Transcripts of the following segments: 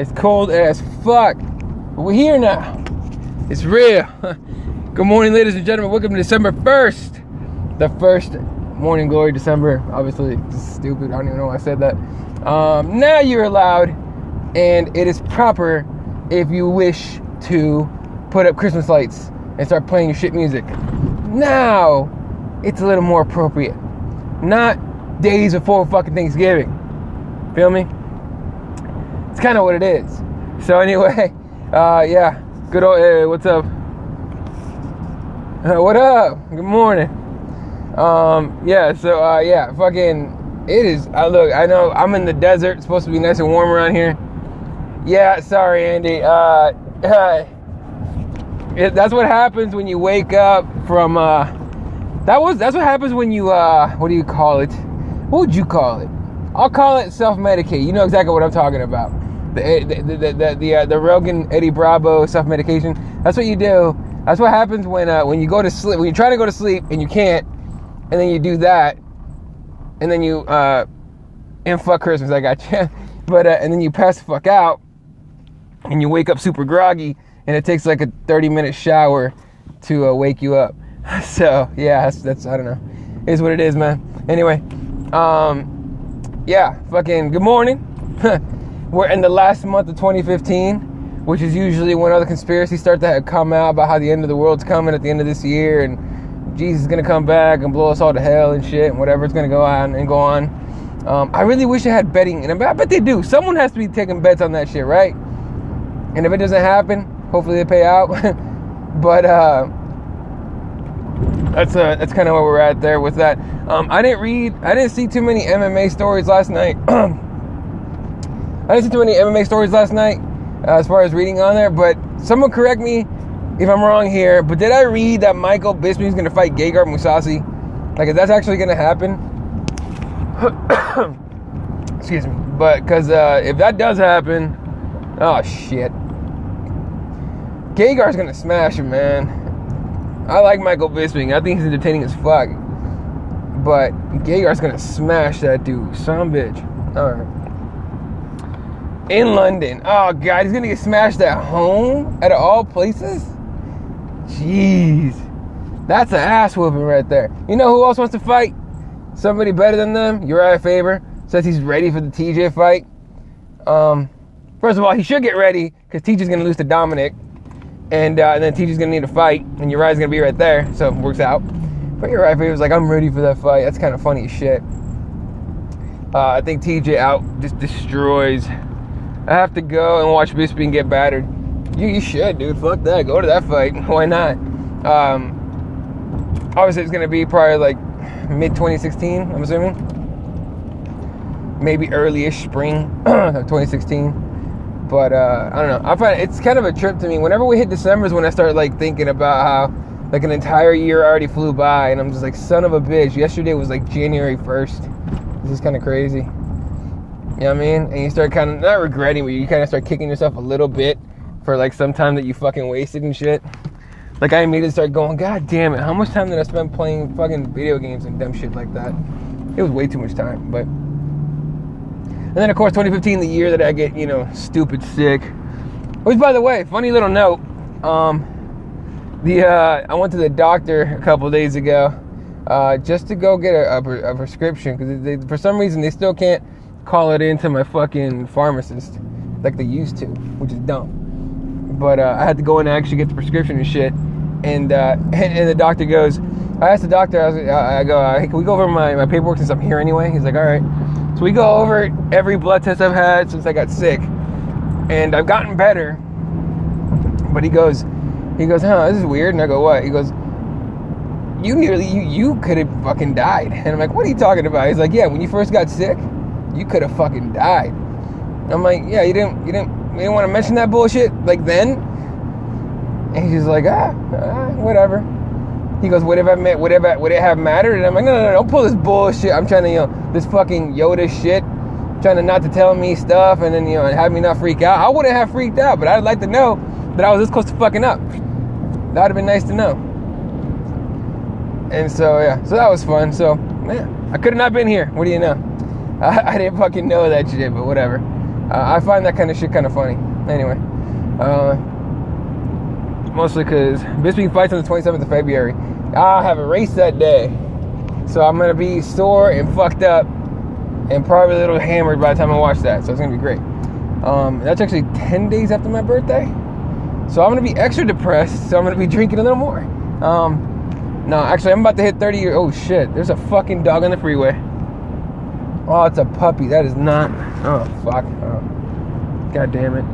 It's cold as fuck. But we're here now. It's real. Good morning, ladies and gentlemen. Welcome to December 1st. The first Morning Glory December. Obviously, this is stupid. I don't even know why I said that. Now you're allowed, and it is proper if you wish to put up Christmas lights and start playing your shit music. Now, it's a little more appropriate. Not days before fucking Thanksgiving. Feel me? It's kind of what it is. So anyway, yeah. Good old, hey, what's up? What up? Good morning. Yeah, so, yeah, fucking, it is, look, I know I'm in the desert. It's supposed to be nice and warm around here. Yeah, sorry, Andy. That's what happens when you wake up from, that's what happens when you, what do you call it? What would you call it? I'll call it self-medicate. You know exactly what I'm talking about. The Rogan Eddie Bravo self-medication. That's what you do. That's what happens when you go to sleep. When you try to go to sleep and you can't, and then you do that, and then you and fuck Christmas, I got you. But and then you pass the fuck out, and you wake up super groggy, and it takes like a 30-minute shower to wake you up. So yeah, that's I don't know. It is what it is, man. Anyway, yeah, fucking good morning. We're in the last month of 2015, which is usually when other conspiracies start to come out about how the end of the world's coming at the end of this year, and Jesus is gonna come back and blow us all to hell and shit, and whatever's gonna go on. I really wish I had betting, and I bet they do. Someone has to be taking bets on that shit, right? And if it doesn't happen, hopefully they pay out. But that's kind of where we're at there with that. I didn't see too many MMA stories last night. As far as reading on there, but someone correct me if I'm wrong here, but did I read that Michael Bisping is going to fight Gegard Mousasi? Like, if that's actually going to happen? Excuse me. But, because if that does happen, oh, shit. Gegard's going to smash him, man. I like Michael Bisping. I think he's entertaining as fuck. But Gegard's going to smash that dude. Son of a bitch. All right. In London. Oh, God. He's going to get smashed at home? Out of all places? Jeez. That's an ass whooping right there. You know who else wants to fight? Somebody better than them? Uriah Faber. Says he's ready for the TJ fight. First of all, he should get ready because TJ's going to lose to Dominic. And then TJ's going to need a fight. And Uriah's going to be right there. So it works out. But Uriah Faber's like, I'm ready for that fight. That's kind of funny as shit. I think TJ out just destroys. I have to go and watch Bisping get battered. You should, dude. Fuck that. Go to that fight. Why not? Obviously, it's going to be probably like mid-2016, I'm assuming. Maybe early-ish spring of 2016. But, I don't know. I find it's kind of a trip to me. Whenever we hit December is when I start, like, thinking about how, like, an entire year already flew by. And I'm just like, son of a bitch. Yesterday was, like, January 1st. This is kind of crazy. You know what I mean? And you start kind of, not regretting, but you kind of start kicking yourself a little bit for like some time that you fucking wasted and shit. Like I immediately start going, God damn it, how much time did I spend playing fucking video games and dumb shit like that? It was way too much time, but. And then of course 2015, the year that I get, you know, stupid sick. Which by the way, funny little note, I went to the doctor a couple days ago just to go get a prescription because for some reason they still can't call it into my fucking pharmacist like they used to, which is dumb. But I had to go in and actually get the prescription and shit. And the doctor goes, I asked the doctor, I go, hey, can we go over my paperwork since I'm here anyway? He's like, all right. So we go over every blood test I've had since I got sick. And I've gotten better. But he goes, huh, this is weird. And I go, what? He goes, you could have fucking died. And I'm like, what are you talking about? He's like, yeah, when you first got sick, you could have fucking died. I'm like, yeah, you didn't want to mention that bullshit like then? And he's like, whatever. He goes, would it have mattered? And I'm like, no, don't pull this bullshit. I'm trying to, this fucking Yoda shit, trying to not to tell me stuff and then, and have me not freak out. I wouldn't have freaked out, but I'd like to know that I was this close to fucking up. That would have been nice to know. And so, yeah, so that was fun. So, man, I could have not been here. What do you know? I didn't fucking know that shit, but whatever. I find that kind of shit kind of funny. Anyway, mostly because Bisping fights on the 27th of February. I have a race that day, so I'm gonna be sore and fucked up, and probably a little hammered by the time I watch that. So it's gonna be great. That's actually 10 days after my birthday, so I'm gonna be extra depressed. So I'm gonna be drinking a little more. No, actually, I'm about to hit 30 years. Oh shit! There's a fucking dog on the freeway. Oh, it's a puppy. That is not. Oh fuck. Oh. God damn it.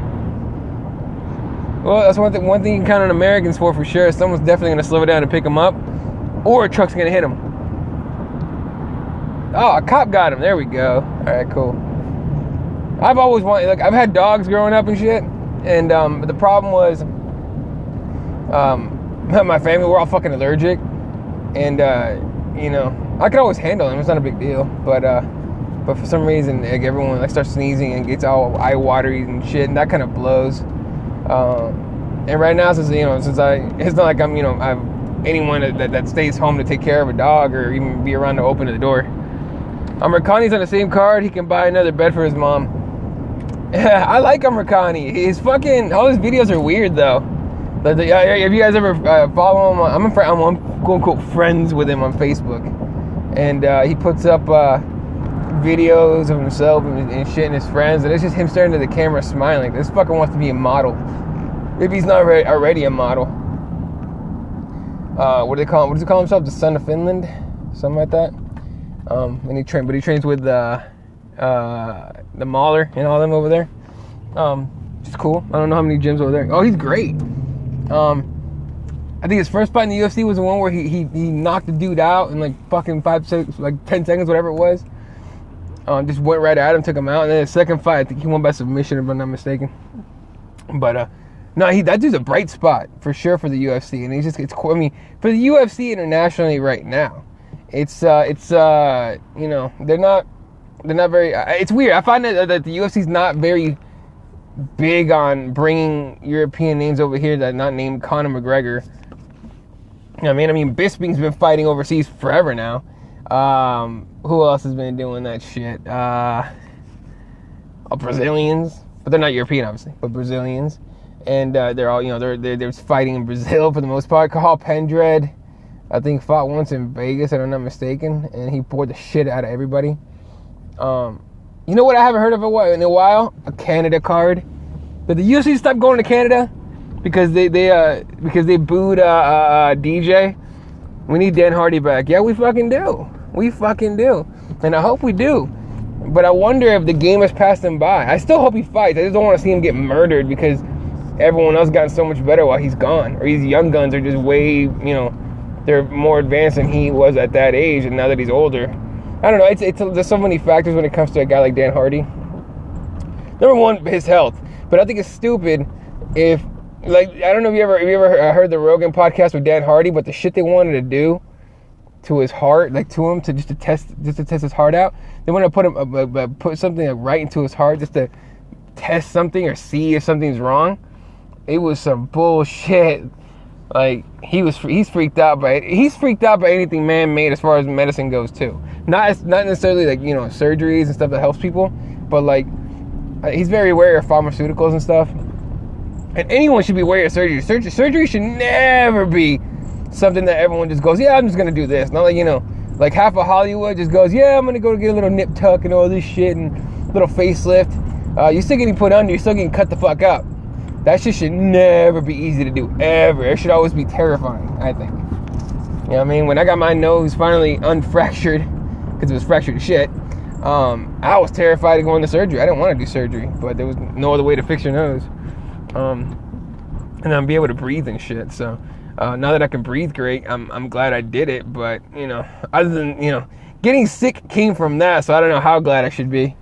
Well, that's one thing you can count on Americans for sure. Someone's definitely gonna slow down and pick them up, or a truck's gonna hit them. Oh, a cop got him. There we go. All right, cool. I've always wanted, like, I've had dogs growing up and shit, and the problem was, my family, we're all fucking allergic, and you know, I could always handle them. It's not a big deal, but for some reason, like, everyone like starts sneezing and gets all eye watery and shit, and that kind of blows. And right now, since it's not like I'm, I have anyone that stays home to take care of a dog or even be around to open the door. Amirkhani's on the same card. He can buy another bed for his mom. I like Amirkhani. His fucking all his videos are weird though. Have you guys ever follow him? I'm quote unquote friends with him on Facebook, and he puts up videos of himself and shit and his friends, and it's just him staring at the camera smiling. This fucker wants to be a model. Maybe he's not already a model. What do they call him? What does he call himself? The son of Finland, something like that. And he trains with the Mahler and all them over there. It's cool. I don't know how many gyms over there. Oh, he's great. I think his first fight in the UFC was the one where he knocked the dude out in like fucking 10 seconds, whatever it was. Just went right at him, took him out, and then his second fight, I think he won by submission, if I'm not mistaken. But no, that dude's a bright spot for sure for the UFC, and it's cool. I mean, for the UFC internationally right now, it's they're not very. It's weird. I find that the UFC's not very big on bringing European names over here that are not named Conor McGregor. I mean, Bisping's been fighting overseas forever now. Who else has been doing that shit? Brazilians, but they're not European, obviously, but Brazilians, and they're all they're fighting in Brazil for the most part. Cathal Pendred, I think, fought once in Vegas, if I'm not mistaken, and he poured the shit out of everybody. You know what I haven't heard of in a while? A Canada card. Did the UFC stop going to Canada because they booed DJ? We need Dan Hardy back. Yeah, we fucking do. We fucking do. And I hope we do. But I wonder if the game has passed him by. I still hope he fights. I just don't want to see him get murdered because everyone else got so much better while he's gone. Or these young guns are just way, they're more advanced than he was at that age, and now that he's older. I don't know. There's so many factors when it comes to a guy like Dan Hardy. Number one, his health. But I think it's stupid if, like, I don't know if you ever heard the Rogan podcast with Dan Hardy, but the shit they wanted to do to his heart, like to him, to test his heart out. They want to put something like right into his heart just to test something or see if something's wrong. It was some bullshit. Like he's freaked out by it. He's freaked out by anything man-made as far as medicine goes too. Not necessarily like surgeries and stuff that helps people, but like he's very wary of pharmaceuticals and stuff. And anyone should be wary of surgery. Surgery should never be something that everyone just goes, yeah, I'm just gonna do this. Not like like half of Hollywood just goes, yeah, I'm gonna go get a little nip tuck and all this shit and little facelift. You're still getting put under. You're still getting cut the fuck up. That shit should never be easy to do, ever. It should always be terrifying, I think. You know what I mean? When I got my nose finally unfractured, because it was fractured to shit, I was terrified of going to surgery. I didn't want to do surgery, but there was no other way to fix your nose. And then be able to breathe and shit. So now that I can breathe great, I'm glad I did it. But, other than, getting sick came from that, so I don't know how glad I should be.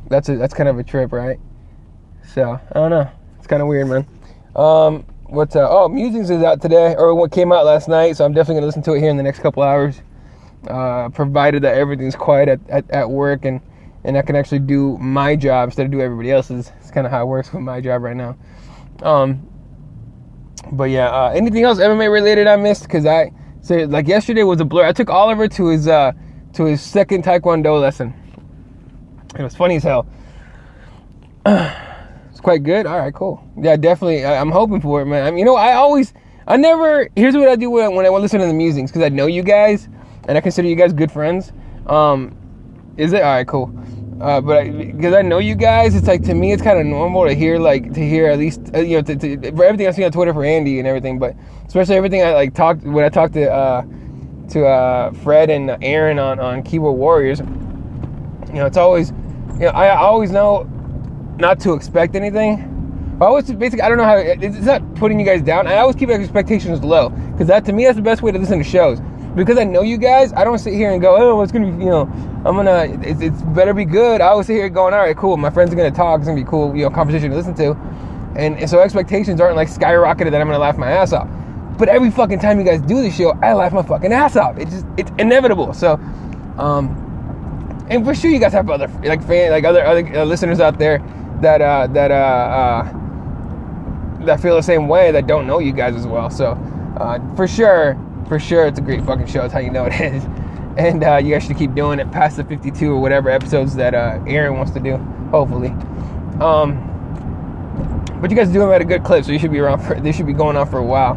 That's kind of a trip, right? So, I don't know. Kind of weird, man. Musings is out today, or what came out last night, so I'm definitely gonna listen to it here in the next couple hours, provided that everything's quiet at work and I can actually do my job instead of do everybody else's. It's kind of how it works with my job right now. But yeah, anything else MMA related I missed? Because yesterday was a blur. I took Oliver to his second Taekwondo lesson. It was funny as hell. It's quite good. All right, cool. Yeah, definitely. I'm hoping for it, man. I mean, here's what I do when I listen to the musings, because I know you guys, and I consider you guys good friends. Is it? All right, cool. Because I know you guys, it's like, to me, it's kind of normal to hear at least, for everything I see on Twitter for Andy and everything, but especially everything I talked to Fred and Aaron on Keyboard Warriors. It's always, I always know not to expect anything. I don't know how, it's not putting you guys down. I always keep expectations low, because to me, that's the best way to listen to shows. Because I know you guys, I don't sit here and go, oh, it's going to be, it's better be good. I always sit here going, all right, cool, my friends are going to talk, it's going to be cool, conversation to listen to. And so expectations aren't like skyrocketed that I'm going to laugh my ass off. But every fucking time you guys do the show, I laugh my fucking ass off. It's inevitable. So, and for sure you guys have other, other listeners out there that feel the same way, that don't know you guys as well. So, for sure, it's a great fucking show. That's how you know it is. And you guys should keep doing it past the 52 or whatever episodes that Aaron wants to do, hopefully. But you guys are doing it at a good clip, so you should be they should be going on for a while.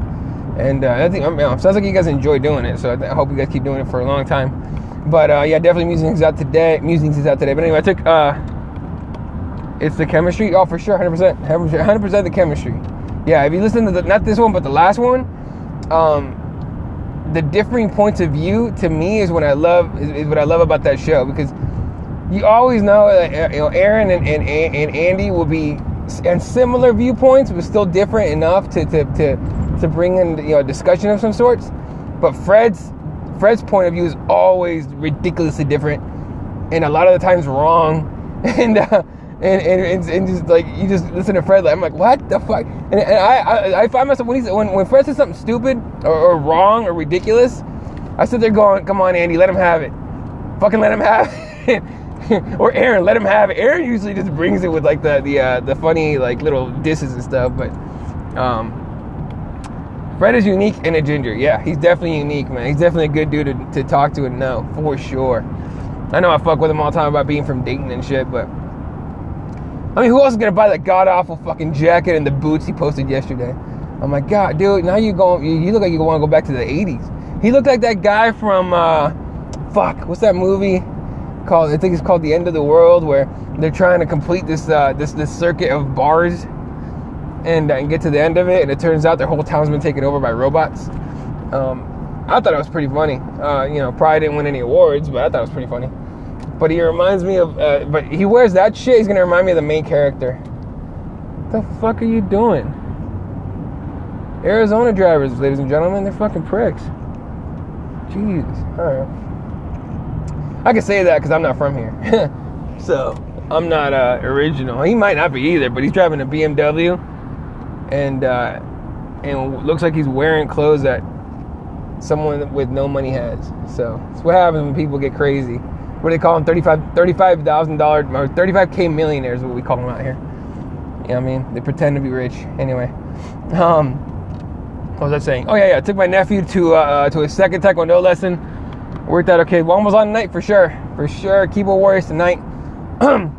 And I think, sounds like you guys enjoy doing it, so I hope you guys keep doing it for a long time. But yeah, definitely Musings is out today. But anyway, I took it's the chemistry. Oh, for sure, 100% the chemistry. Yeah, if you listen to not this one, but the last one, the differing points of view, to me, is what I love about that show, because you always know that Aaron and Andy will be and similar viewpoints, but still different enough to bring in a discussion of some sorts. But Fred's point of view is always ridiculously different, and a lot of the times wrong. And just like, you just listen to Fred, like, I'm like, what the fuck? And I find myself when Fred says something stupid or wrong or ridiculous, I sit there going, come on, Andy, let him have it. Fucking let him have it. Or Aaron, let him have it. Aaron usually just brings it with like the funny like little disses and stuff, but Fred is unique and a ginger. Yeah, he's definitely unique, man. He's definitely a good dude to talk to and know, for sure. I know I fuck with him all the time about being from Dayton and shit, but I mean, who else is gonna buy that god-awful fucking jacket and the boots he posted yesterday? I'm like, God, dude, now you look like you want to go back to the 80s. He looked like that guy from, what's that movie called? I think it's called The End of the World, where they're trying to complete this circuit of bars and get to the end of it, and it turns out their whole town's been taken over by robots. I thought it was pretty funny. Probably didn't win any awards, but I thought it was pretty funny. But he reminds me of, but he wears that shit, he's gonna remind me of the main character. What the fuck are you doing? Arizona drivers, ladies and gentlemen, they're fucking pricks. Jeez, alright. I can say that because I'm not from here. So, I'm not original. He might not be either, but he's driving a BMW. And looks like he's wearing clothes that someone with no money has. So, it's what happens when people get crazy. What do they call them? $35,000 or 35K millionaires is what we call them out here. You know what I mean? They pretend to be rich. Anyway. What was I saying? Oh, yeah. I took my nephew to a second Taekwondo lesson. Worked out okay. One was on tonight for sure. For sure. Keyboard Warriors tonight. I'm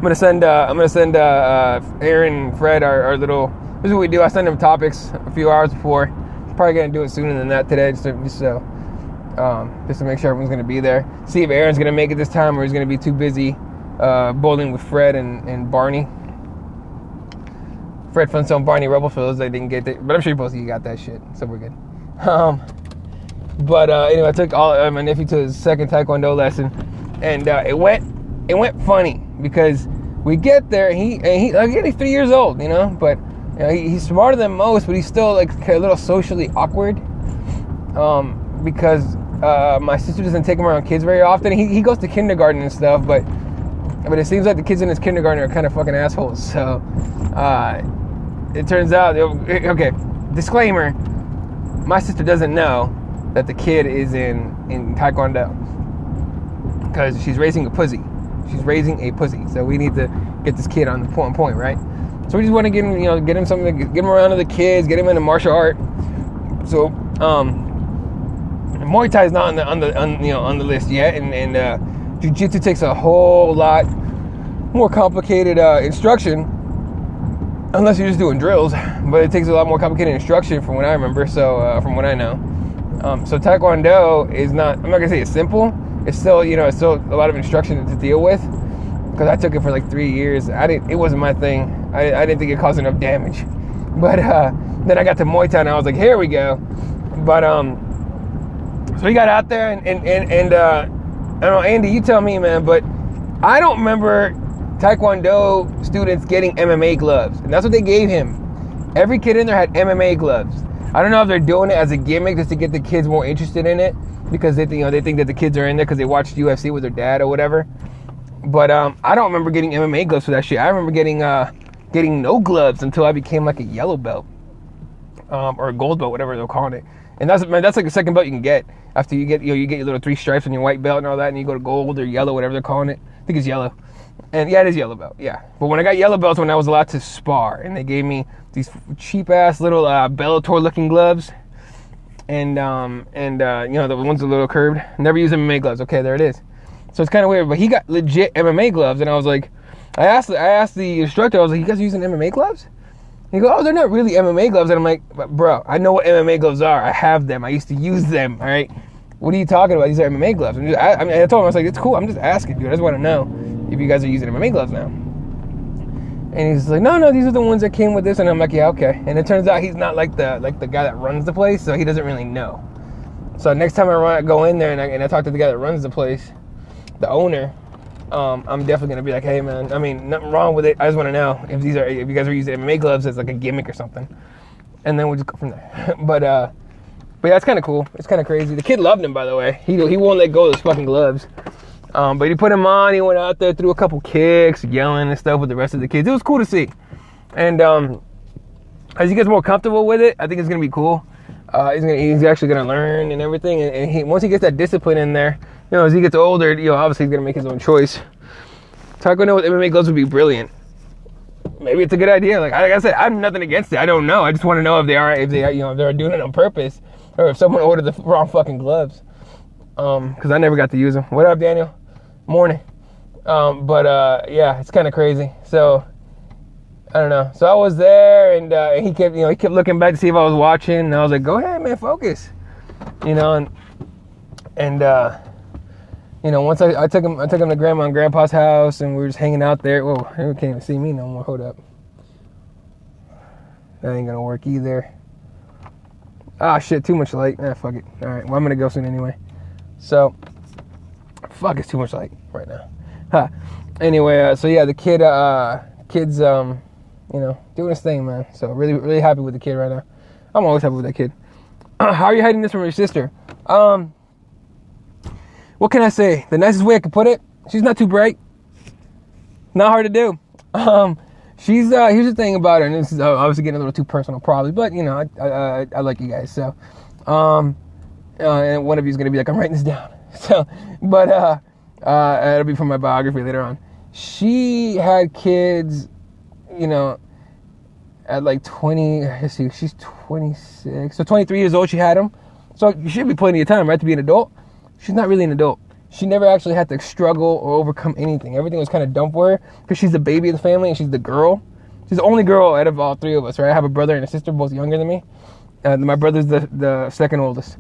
gonna send Aaron and Fred our little. This is what we do. I send them topics a few hours before. Probably gonna do it sooner than that today, just to make sure everyone's gonna be there. See if Aaron's gonna make it this time, or he's gonna be too busy bowling with Fred and Barney. Fred Flintstone, Barney Rebel, for those that didn't get it, but I'm sure both of you got that shit, so we're good. But anyway, I took my nephew to his second Taekwondo lesson, and it went funny, because we get there, and he's 3 years old, but he's smarter than most, but he's still like a little socially awkward, because my sister doesn't take him around kids very often. He goes to kindergarten and stuff, but it seems like the kids in his kindergarten are kind of fucking assholes. So it turns out, okay, disclaimer, my sister doesn't know that the kid is in Taekwondo, because she's raising a pussy. So we need to get this kid on the point, right? So we just want to get him something, get him around to the kids, get him into martial art. So Muay Thai is not on the list yet, and Jiu-Jitsu takes a whole lot more complicated instruction, unless you're just doing drills. But it takes a lot more complicated instruction from what I remember. So from what I know, so Taekwondo is not. I'm not gonna say it's simple. It's still, it's still a lot of instruction to deal with. Because I took it for like 3 years. It wasn't my thing. I didn't think it caused enough damage. But then I got to Muay Thai and I was like, here we go. But so we got out there and I don't know, Andy, you tell me, man, but I don't remember Taekwondo students getting MMA gloves. And that's what they gave him. Every kid in there had MMA gloves. I don't know if they're doing it as a gimmick just to get the kids more interested in it, because they think that the kids are in there because they watched UFC with their dad or whatever. But I don't remember getting MMA gloves for that shit. I remember getting no gloves until I became like a yellow belt, or a gold belt, whatever they're calling it. And that's like the second belt you can get after you get you get your little 3 stripes on your white belt and all that, and you go to gold or yellow, whatever they're calling it. I think it's yellow. And yeah, it is yellow belt. Yeah. But when I got yellow belts, when I was allowed to spar, and they gave me these cheap ass little Bellator looking gloves, and the ones a little curved. Never used MMA gloves. Okay, there it is. So it's kind of weird, but he got legit MMA gloves, and I was like, I asked the instructor, I was like, you guys are using MMA gloves? And he goes, oh, they're not really MMA gloves. And I'm like, bro, I know what MMA gloves are. I have them. I used to use them, all right? What are you talking about? These are MMA gloves. I told him, I was like, it's cool. I'm just asking, dude. I just want to know if you guys are using MMA gloves now. And he's like, no, these are the ones that came with this. And I'm like, yeah, okay. And it turns out he's not like the guy that runs the place, so he doesn't really know. So next time I go in there and I talk to the guy that runs the place, the owner, I'm definitely gonna be like, hey man, I mean, nothing wrong with it. I just want to know if you guys are using MMA gloves as like a gimmick or something, and then we'll just go from there. But yeah, it's kind of cool. It's kind of crazy. The kid loved him, by the way. He won't let go of those fucking gloves. But he put him on. He went out there, threw a couple kicks, yelling and stuff with the rest of the kids. It was cool to see. And as he gets more comfortable with it, I think it's gonna be cool. He's actually gonna learn and everything. And once he gets that discipline in there, as he gets older, obviously he's gonna make his own choice. Taekwondo with MMA gloves would be brilliant. Maybe it's a good idea. Like I said, I have nothing against it. I don't know. I just want to know if they're doing it on purpose, or if someone ordered the wrong fucking gloves. Because I never got to use them. What up, Daniel? Morning. Yeah, it's kind of crazy. So I don't know. So I was there, and he kept looking back to see if I was watching, and I was like, go ahead, man, focus. Once I took him to Grandma and Grandpa's house, and we were just hanging out there. Whoa, they can't even see me no more. Hold up. That ain't gonna work either. Ah, shit, too much light. Fuck it. All right, well, I'm gonna go soon anyway. So, fuck, it's too much light right now. Anyway, so yeah, the kid's doing his thing, man. So really, really happy with the kid right now. I'm always happy with that kid. How are you hiding this from your sister? What can I say? The nicest way I could put it, she's not too bright. Not hard to do. Here's the thing about her, and this is obviously getting a little too personal probably, but I like you guys, so and one of you is gonna be like, I'm writing this down. So, but it'll be from my biography later on. She had kids, at like 20. Let's see, she's 26, so 23 years old. She had them, so you should be plenty of time, right, to be an adult. She's not really an adult. She never actually had to struggle or overcome anything. Everything was kind of dumb for her because she's the baby of the family and she's the girl. She's the only girl out of all 3 of us, right? I have a brother and a sister, both younger than me. My brother's the second oldest.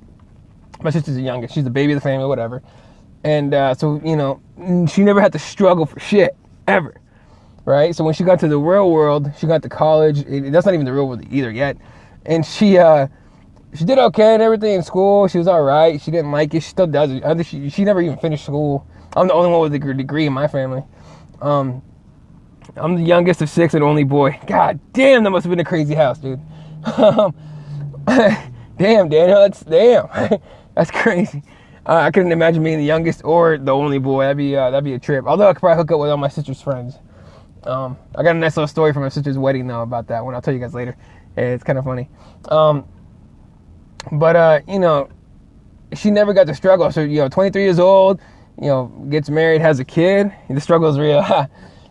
My sister's the youngest. She's the baby of the family, whatever. And so, she never had to struggle for shit, ever, right? So when she got to the real world, she got to college. That's not even the real world either yet. And she did okay and everything in school. She was all right. She didn't like it. She still does it. I think she never even finished school. I'm the only one with a degree in my family. I'm the youngest of 6 and only boy. God damn, that must have been a crazy house, dude. Damn, Daniel, that's crazy. I couldn't imagine being the youngest or the only boy. That'd be a trip. Although I could probably hook up with all my sister's friends. I got a nice little story from my sister's wedding though about that one. I'll tell you guys later. It's kind of funny. But she never got to struggle. So 23 years old, gets married, has a kid. The struggle is real.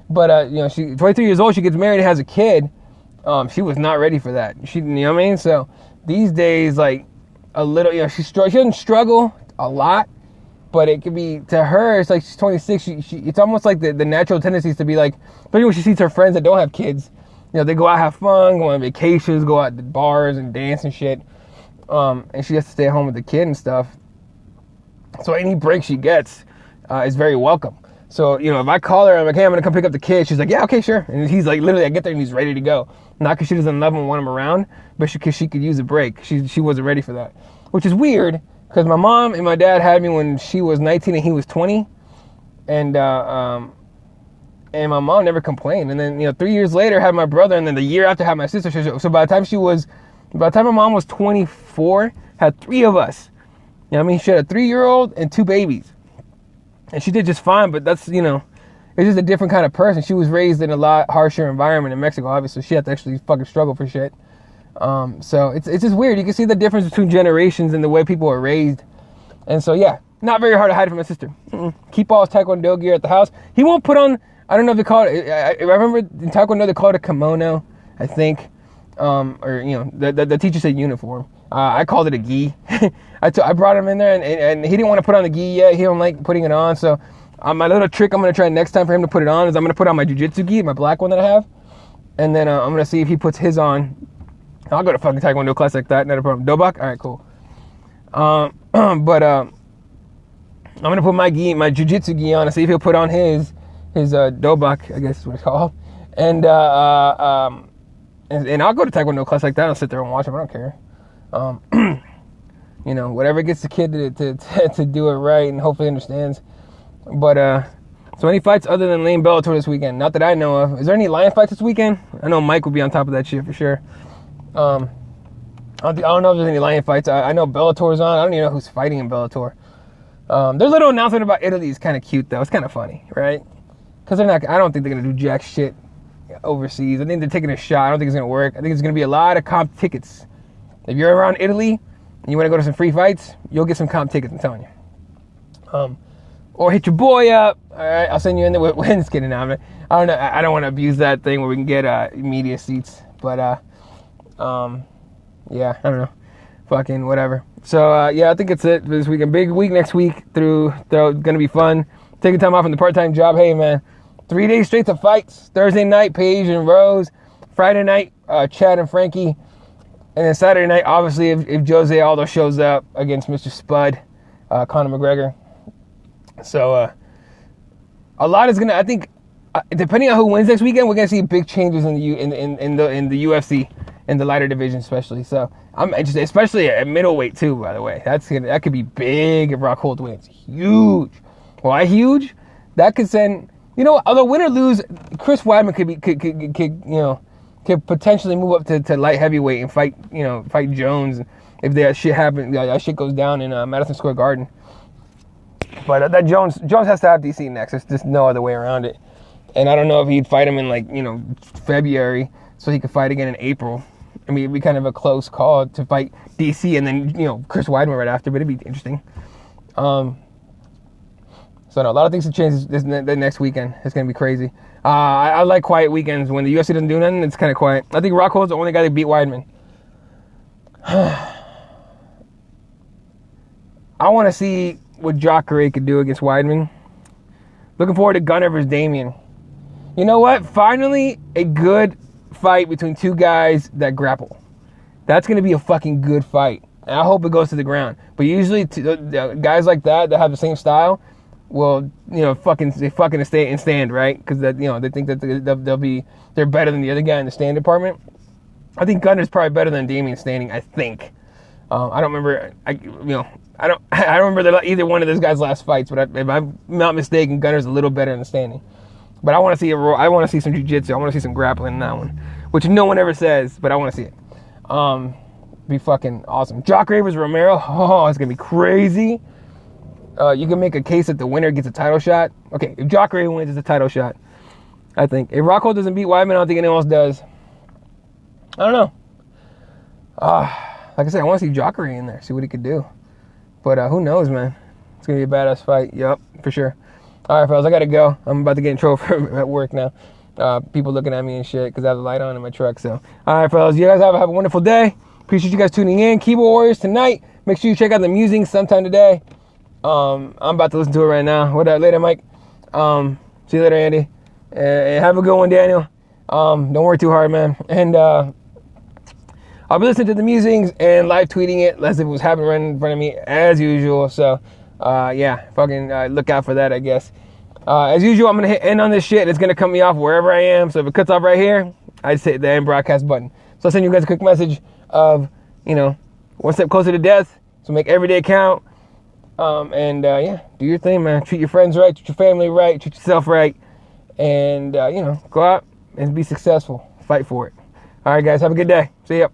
But she 23 years old, she gets married and has a kid. She was not ready for that. She, you know what I mean? So these days, like a little, she doesn't struggle a lot, But it could be, to her, it's like she's 26. She it's almost like the natural tendency is to be like, especially when she sees her friends that don't have kids. You know, they go out, have fun, go on vacations, go out to bars and dance and shit. And she has to stay at home with the kid and stuff. So any break she gets is very welcome. So, you know, if I call her, I'm like, hey, I'm going to come pick up the kid. She's like, yeah, okay, sure. And he's like, literally, I get there and he's ready to go. Not because she doesn't love him and want him around, but because she could use a break. She wasn't ready for that. Which is weird, because my mom and my dad had me when she was 19 and he was 20. And my mom never complained. And then, you know, 3 years later, had my brother. And then the year after, had my sister. So by the time my mom was 24, had 3 of us. You know what I mean? She had a 3-year-old and 2 babies. And she did just fine, but that's, you know, it's just a different kind of person. She was raised in a lot harsher environment in Mexico, obviously. She had to actually fucking struggle for shit. So it's just weird. You can see the difference between generations and the way people are raised. And so, yeah, not very hard to hide from my sister. Keep all his Taekwondo gear at the house. He won't put on, I don't know if they call it, I remember in Taekwondo they call it a kimono, I think. Or, you know, the teacher said uniform. I called it a gi. I brought him in there, and he didn't want to put on the gi yet. He don't like putting it on. So my little trick I'm going to try next time for him to put it on is I'm going to put on my jiu-jitsu gi, my black one that I have. And then I'm going to see if he puts his on. I'll go to fucking Taekwondo class like that. Not a problem. Dobak? All right, cool. But I'm going to put my jiu-jitsu gi on and see if he'll put on his Dobak, I guess is what it's called. And I'll go to Taekwondo class like that. I'll sit there and watch him. I don't care. You know, whatever gets the kid to do it right and hopefully understands. But so any fights other than Lane Bellator this weekend? Not that I know of. Is there any Lion fights this weekend? I know Mike will be on top of that shit for sure. I don't know if there's any Lion fights. I know Bellator's on. I don't even know who's fighting in Bellator. Their little announcement about Italy is kind of cute though. It's kind of funny, right? Because I don't think they're gonna do jack shit overseas. I think they're taking a shot. I don't think it's gonna work. I think it's gonna be a lot of comp tickets. If you're around Italy and you want to go to some free fights, you'll get some comp tickets, I'm telling you. Or hit your boy up. All right, I'll send you in there with just kidding. I don't know. I don't want to abuse that thing where we can get media seats. But yeah, I don't know. Fucking whatever. So yeah, I think it's it for this weekend. Big week next week. Gonna be fun. Taking time off from the part-time job. Hey man, 3 days straight to fights. Thursday night, Paige and Rose. Friday night, Chad and Frankie. And then Saturday night, obviously, if Jose Aldo shows up against Mr. Spud, Conor McGregor. So a lot is gonna. I think, depending on who wins next weekend, we're gonna see big changes in the UFC, in the lighter division especially. So I'm interested, especially at middleweight too. By the way, that could be big if Rockhold wins. Huge. Why huge? That could send. You know, although win or lose, Chris Weidman could potentially move up to light heavyweight and fight Jones if that shit happens. That shit goes down in Madison Square Garden. But that Jones has to have DC next. There's just no other way around it. And I don't know if he'd fight him in February so he could fight again in April. I mean, it'd be kind of a close call to fight DC and then Chris Weidman right after, but it'd be interesting. So no, a lot of things have changed the next weekend. It's gonna be crazy. I like quiet weekends. When the UFC doesn't do nothing, it's kind of quiet. I think Rockhold's the only guy that beat Weidman. I want to see what Jacare could do against Weidman. Looking forward to Gunnar versus Damian. You know what? Finally, a good fight between two guys that grapple. That's going to be a fucking good fight. And I hope it goes to the ground. But usually, guys like that have the same style will, fucking stay and stand, right? Because they think that they're better than the other guy in the stand department. I think Gunnar's probably better than Damian standing. I think. I don't remember. I don't remember either one of those guys' last fights. But if I'm not mistaken, Gunnar's a little better in the standing. But I want to see some jiu-jitsu. I want to see some grappling in that one, which no one ever says, but I want to see it. Be fucking awesome. Jacare versus Romero. Oh, it's gonna be crazy. You can make a case that the winner gets a title shot. Okay, if Jacare wins, it's a title shot. I think. If Rockhold doesn't beat Weidman, I don't think anyone else does. I don't know. Like I said, I want to see Jacare in there, see what he could do. But who knows, man? It's going to be a badass fight. Yep, for sure. All right, fellas, I got to go. I'm about to get in trouble at work now. People looking at me and shit because I have the light on in my truck. So, all right, fellas, you guys have a wonderful day. Appreciate you guys tuning in. Keyboard Warriors tonight. Make sure you check out the music sometime today. I'm about to listen to it right now. What up, later, Mike? See you later, Andy. And have a good one, Daniel. Don't work too hard, man. And I'll be listening to the musings and live tweeting it as if it was happening right in front of me as usual. So, yeah, fucking look out for that, I guess. As usual, I'm going to hit end on this shit. It's going to cut me off wherever I am. So if it cuts off right here, I just hit the end broadcast button. So I'll send you guys a quick message of, one step closer to death. So make every day count. Yeah, do your thing, man. Treat your friends right. Treat your family right. Treat yourself right. And, go out and be successful. Fight for it. All right, guys. Have a good day. See ya.